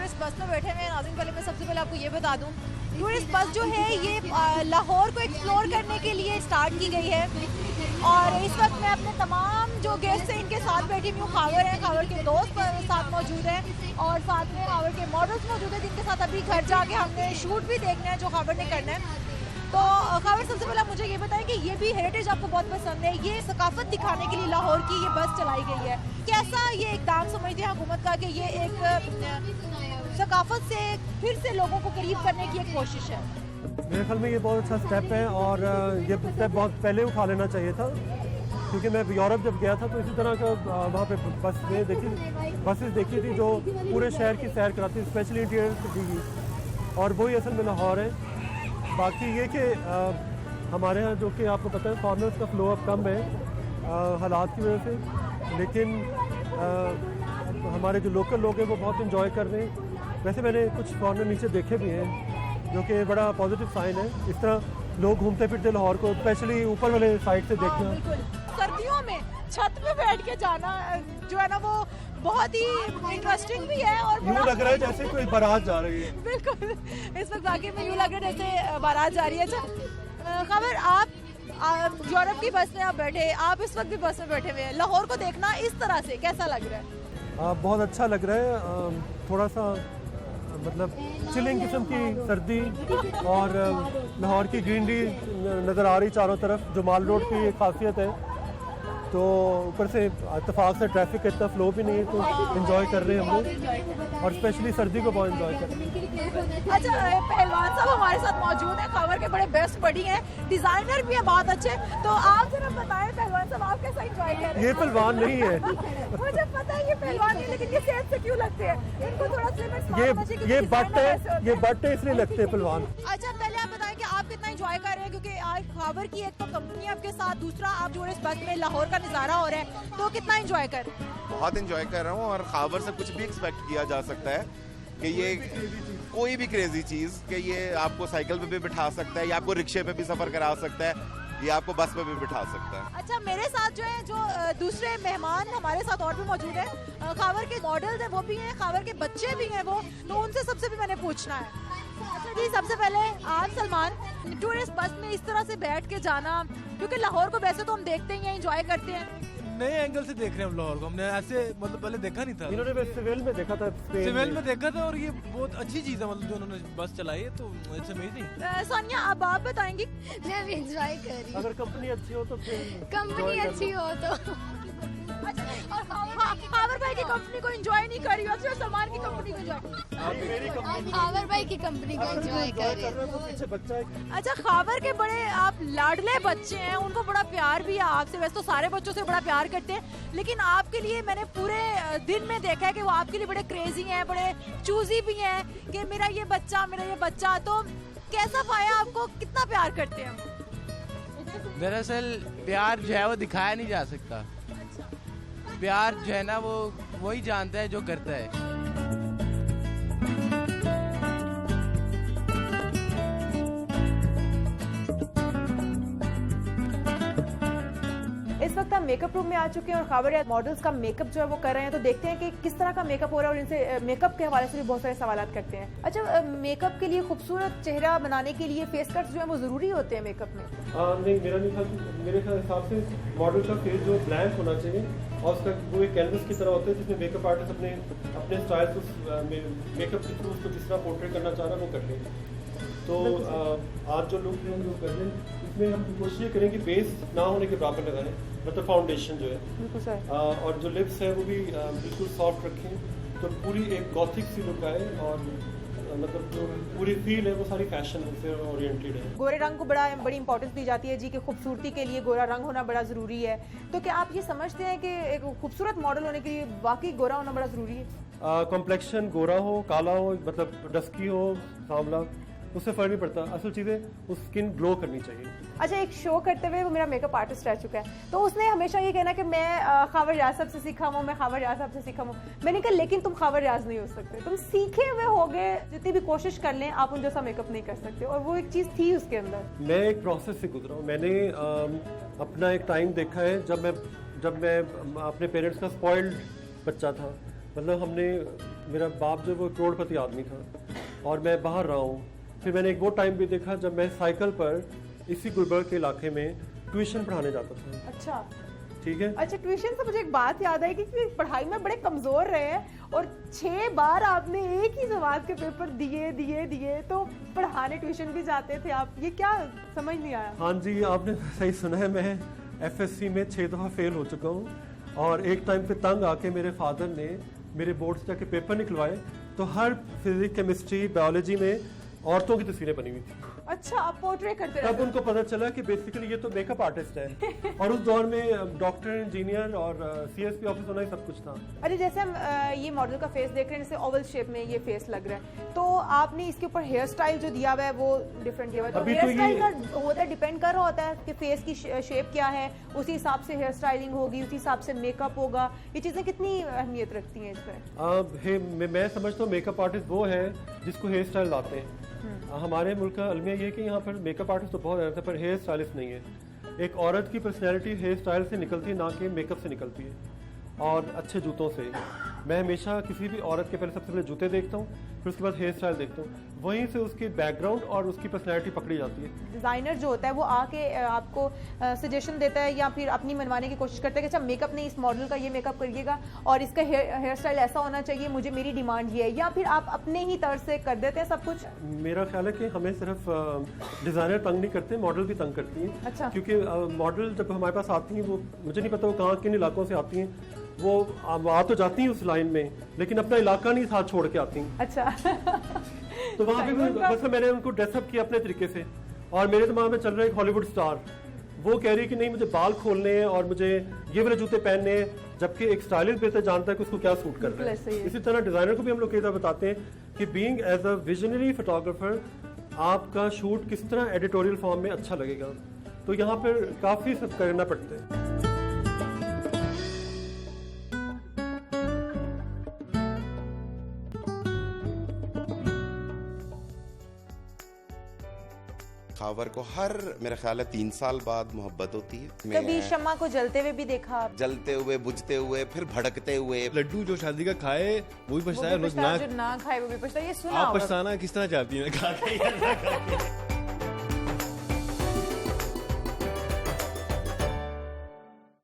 Tourist bus में बैठे हुए हैं। नाज़रीन, पहले मैं सबसे पहले आपको ये बता दूं, टूरिस्ट बस जो है ये लाहौर को एक्सप्लोर करने के लिए स्टार्ट की गई है और इस वक्त मैं अपने तमाम जो गेस्ट हैं इनके साथ बैठी हुई हूँ। खावर हैं, खावर के दोस्त साथ मौजूद हैं और साथ में खावर के मॉडल्स मौजूद हैं जिनके साथ अभी घर जाके हमने शूट भी देखना है जो खावर ने करना है। तो खावर, सबसे पहले मुझे ये बताएं कि ये भी हेरिटेज आपको बहुत पसंद है, ये सकाफत दिखाने के लिए लाहौर की ये बस चलाई गई है, कैसा ये इकदाम समझते हैं हुकूमत का कि ये एक सकाफत से फिर से लोगों को करीब करने की एक कोशिश है? मेरे ख्याल में ये बहुत अच्छा स्टेप है और ये स्टेप बहुत पहले उठा लेना चाहिए था, क्योंकि मैं यूरोप जब गया था तो इसी तरह का वहाँ पे बसेस देखी थी जो पूरे शहर की सैर कराती, स्पेशली इंटीरियर की, और वही असल में लाहौर है। बाकी ये कि हमारे यहाँ जो कि आपको पता है फॉरनर्स का फ्लो अब कम है हालात की वजह से, लेकिन हमारे जो लोकल लोग हैं वो बहुत इंजॉय कर रहे हैं। वैसे मैंने कुछ फॉरनर नीचे देखे भी हैं जो कि बड़ा पॉजिटिव साइन है। इस तरह लोग घूमते फिरते लाहौर को स्पेशली ऊपर वाले साइड से देखना। सर्दियों में छत पे बैठ के जाना जो है ना वो बहुत ही इंटरेस्टिंग भी है और यूँ लग रहा है जैसे कोई बारात जा रही है। बिल्कुल, इस वक्त वाकई में यूँ लग रहा है जैसे बारात जा रही है। अच्छा खबर, आप यूरोप की बस में आप बैठे, आप इस वक्त भी बस में बैठे हुए हैं, लाहौर को देखना इस तरह से कैसा लग रहा है? बहुत अच्छा लग रहा है। थोड़ा सा मतलब चिलिंग किस्म की सर्दी और लाहौर की ग्रीनरी नज़र आ रही चारों तरफ, जो माल रोड की एक खासियत है। तो ऊपर से इत्तेफाक से ट्रैफिक का इतना फ्लो भी नहीं है, तो एंजॉय कर रहे हैं हम लोग और स्पेशली सर्दी को बहुत एंजॉय कर रहे हैं। अच्छा, पहलवान साहब हमारे साथ मौजूद हैं, खबर के बड़े बेस्ट बडी हैं, डिजाइनर भी हैं बहुत अच्छे। तो आप जरा बताएं पहलवान साहब, आप कैसा एंजॉय कर रहे हैं? ये पहलवान नहीं है। मुझे पता है ये पहलवान नहीं, लेकिन ये सेहत से क्यों लगते हैं? इनको थोड़ा स्लिम एंड स्मार्ट होना चाहिए, ये बट है इसलिए लगते हैं पहलवान। अच्छा, पहले आप बताएं कि आप कितना एंजॉय कर रहे हैं, क्योंकि आज खबर की एक तो कंपनी आपके साथ, दूसरा आप जो इस बस में लाहौर का नज़ारा हो रहा है, तो कितना एंजॉय कर रहे हैं? बहुत एंजॉय कर रहा हूँ और खाबर से कुछ भी एक्सपेक्ट किया जा सकता है कि ये कोई भी क्रेजी चीज़ कि ये आपको साइकिल पे भी बिठा सकता है, या आपको रिक्शे पे भी सफ़र करा सकता है, ये आपको बस पे भी बिठा सकता है। अच्छा, मेरे साथ जो है जो दूसरे मेहमान हमारे साथ और भी मौजूद हैं, खावर के मॉडल्स हैं वो भी हैं, खावर के बच्चे भी हैं वो, तो उनसे सबसे भी मैंने पूछना है। अच्छा जी, सबसे पहले आप सलमान, टूरिस्ट बस में इस तरह से बैठ के जाना, क्योंकि लाहौर को वैसे तो हम देखते ही हैं, एंजॉय करते हैं, नए एंगल से देख रहे हैं हम लाहौर को, हमने ऐसे मतलब पहले देखा नहीं था। इन्होंने सिविल में देखा था, सिविल में देखा था और ये बहुत अच्छी चीज़ है, मतलब जो उन्होंने बस चलाई है, तो इट्स अमेजिंग। सोनिया, अब आप बताएंगी? मैं भी एंजॉय कर रही हूँ। अगर कंपनी अच्छी हो तो फिर कंपनी अच्छी हो तो। अच्छा, और खावर भाई की कंपनी को एंजॉय नहीं कर रही हो, सिर्फ सलमान की कंपनी को एंजॉय? खावर भाई की कंपनी को एंजॉय कर रही हूँ। पीछे बच्चा है। अच्छा, खावर के बड़े आप लाडले बच्चे हैं, उनको बड़ा प्यार भी है आपसे, वैसे तो सारे बच्चों से बड़ा प्यार करते हैं, लेकिन आपके लिए मैंने पूरे दिन में देखा है कि वो आपके लिए बड़े क्रेजी हैं, बड़े चूजी भी हैं कि मेरा ये बच्चा। तो कैसा पाया आपको, कितना प्यार करते हैं? दरअसल प्यार जो है वो दिखाया नहीं जा सकता, प्यार जो है ना वो वही जानता है जो करता है। इस वक्त हम मेकअप रूम में आ चुके हैं और खावर मॉडल्स का मेकअप जो है वो कर रहे हैं, तो देखते हैं कि किस तरह का मेकअप हो रहा है और इनसे मेकअप के हवाले से भी बहुत सारे सवाल करते हैं। अच्छा, मेकअप के लिए खूबसूरत चेहरा बनाने के लिए फेस कट्स जो है वो जरूरी होते हैं मेकअप में? नहीं, मेरे हिसाब से मॉडल का फेस जो ब्लैंक होना चाहिए और उसका वो एक कैनवस की तरह होता है जिसमें मेकअप आर्टिस्ट अपने स्टाइल को मेकअप के थ्रू उसको जिस तरह पोर्ट्रेट करना चाह रहा है वो कर लेंगे। तो आज जो लुक है जो कर रहे हैं, इसमें हम कोशिश ये करें कि बेस ना होने के बराबर लगाएं, मतलब फाउंडेशन जो है और जो लिप्स है वो भी बिल्कुल सॉफ्ट रखें, तो पूरी एक गॉथिक सी लुक आए और मतलब जो पूरी फील है वो सारी फैशन से ओरिएंटेड है। गोरे रंग को बड़ी इंपॉर्टेंस दी जाती है जी, कि खूबसूरती के लिए गोरा रंग होना बड़ा ज़रूरी है, तो क्या आप ये समझते हैं कि एक खूबसूरत मॉडल होने के लिए वाकई गोरा होना बड़ा ज़रूरी है? कॉम्प्लेक्शन गोरा हो, काला हो, मतलब डस्की हो, सांवला, उससे फर्क नहीं पड़ता, असल चीज़ें उस स्किन ग्लो करनी चाहिए। अच्छा, एक शो करते हुए वो मेरा मेकअप आर्टिस्ट रह चुका है, तो उसने हमेशा ये कहना कि मैं खावर रियाज साहब से सीखा हूँ, मैं खावर रियाज साहब से सीखा हूँ। मैंने कहा लेकिन तुम खावर रियाज नहीं हो सकते, तुम सीखे हुए हो गए, जितनी भी कोशिश कर लें आप उन जैसा मेकअप नहीं कर सकते, और वो एक चीज़ थी उसके अंदर। मैं एक प्रोसेस से गुजरा हूँ, मैंने अपना एक टाइम देखा है जब मैं अपने पेरेंट्स का स्पॉइल्ड बच्चा था, मतलब हमने मेरा बाप जो वो करोड़पति आदमी था और मैं बाहर रहा हूँ। फिर मैंने एक वो टाइम भी देखा जब मैं साइकिल पर इसी गुलबर्ग के इलाके में ट्यूशन पढ़ाने जाता था। अच्छा ठीक है। अच्छा, ट्यूशन से मुझे एक बात याद आई कि पढ़ाई में बड़े कमजोर रहे हैं और 6 बार आपने एक ही जमात के पेपर दिए, तो पढ़ाने ट्यूशन भी जाते थे आप, ये क्या समझ नहीं आया। हाँ जी, आपने सही सुना है, मैं FSC में 6 दफ़ा फेल हो चुका हूँ और एक टाइम पे तंग आके मेरे फादर ने मेरे बोर्ड से जाके पेपर निकलवाए तो हर फिजिक्स, केमिस्ट्री, बायोलॉजी में औरतों की तस्वीरें बनी हुई थी। अच्छा, आप पोर्ट्रेट करते तब रहते उनको पता चला कि बेसिकली ये तो मेकअप आर्टिस्ट है और उस दौर में डॉक्टर, इंजीनियर और CSP ऑफिस होना ही सब कुछ था। अरे जैसे हम ये मॉडल का फेस देख रहे हैं, जैसे ओवल शेप में ये फेस लग रहा है, तो आपने इसके ऊपर हेयर स्टाइल जो दिया हुआ है वो डिफरेंट दिया हुआ है, तो अभी हेयर तो स्टाइल ये- का होता है, डिपेंड कर रहा होता है कि फेस की शेप क्या है, उसी हिसाब से हेयर स्टाइलिंग होगी, उसी हिसाब से मेकअप होगा। ये चीजें कितनी अहमियत रखती हैं इस पर? मैं समझता हूँ मेकअप आर्टिस्ट वो है जिसको हेयर स्टाइल लाते हैं। हमारे मुल्क का अलमिया ये है कि यहाँ पर मेकअप आर्टिस्ट तो बहुत रहते हैं पर हेयर स्टाइलिस्ट नहीं है। एक औरत की पर्सनैलिटी हेयर स्टाइल से निकलती है, ना कि मेकअप से निकलती है और अच्छे जूतों से। मैं हमेशा किसी भी औरत के पहले सबसे पहले जूते देखता हूँ, फिर उसके बाद हेयर स्टाइल देखता हूँ, वहीं से उसकी बैकग्राउंड और उसकी पर्सनैलिटी पकड़ी जाती है। डिजाइनर जो होता है वो आके आपको सजेशन देता है या फिर अपनी मनवाने की कोशिश करता है कि अच्छा मेकअप नहीं, इस मॉडल का ये मेकअप करिएगा और इसका हेयर स्टाइल ऐसा होना चाहिए, मुझे मेरी डिमांड ये है, या फिर आप अपने ही तर्ज से कर देते हैं सब कुछ? मेरा ख्याल है कि हमें सिर्फ डिज़ाइनर तंग नहीं करते, मॉडल भी तंग करती हैं। अच्छा। क्योंकि मॉडल जब हमारे पास आती हैं वो मुझे नहीं पता वो कहाँ किन इलाकों से आती हैं, वो आ तो जाती हैं उस लाइन में लेकिन अपना इलाका नहीं साथ छोड़ के आती हैं। अच्छा तो वहाँ पे बस मैंने उनको ड्रेसअप किया अपने तरीके से और मेरे दिमाग में चल रहा है एक हॉलीवुड स्टार, वो कह रही है कि नहीं मुझे बाल खोलने हैं और मुझे ये वाले जूते पहनने हैं, जबकि एक स्टाइलिस्ट बेहतर जानता है कि उसको क्या सूट कर रहा है। इसी तरह डिजाइनर को भी हम लोग कई दफा बताते हैं कि being as a visionary photographer आपका शूट किस तरह एडिटोरियल फॉर्म में अच्छा लगेगा, तो यहाँ पर काफी सब करना पड़ता है। खावर को हर मेरा ख्याल है 3 साल बाद मोहब्बत होती है। कभी शम्मा को जलते हुए भी देखा आप? जलते हुए, बुझते हुए, फिर भड़कते हुए। लड्डू जो शादी का खाए वो भी वो पछताए, भी पछताया, जो ना खाए वो भी पछताया, ये सुना आप होगा। पछताना किस तरह चाहती हैं, खा के या ना खा के?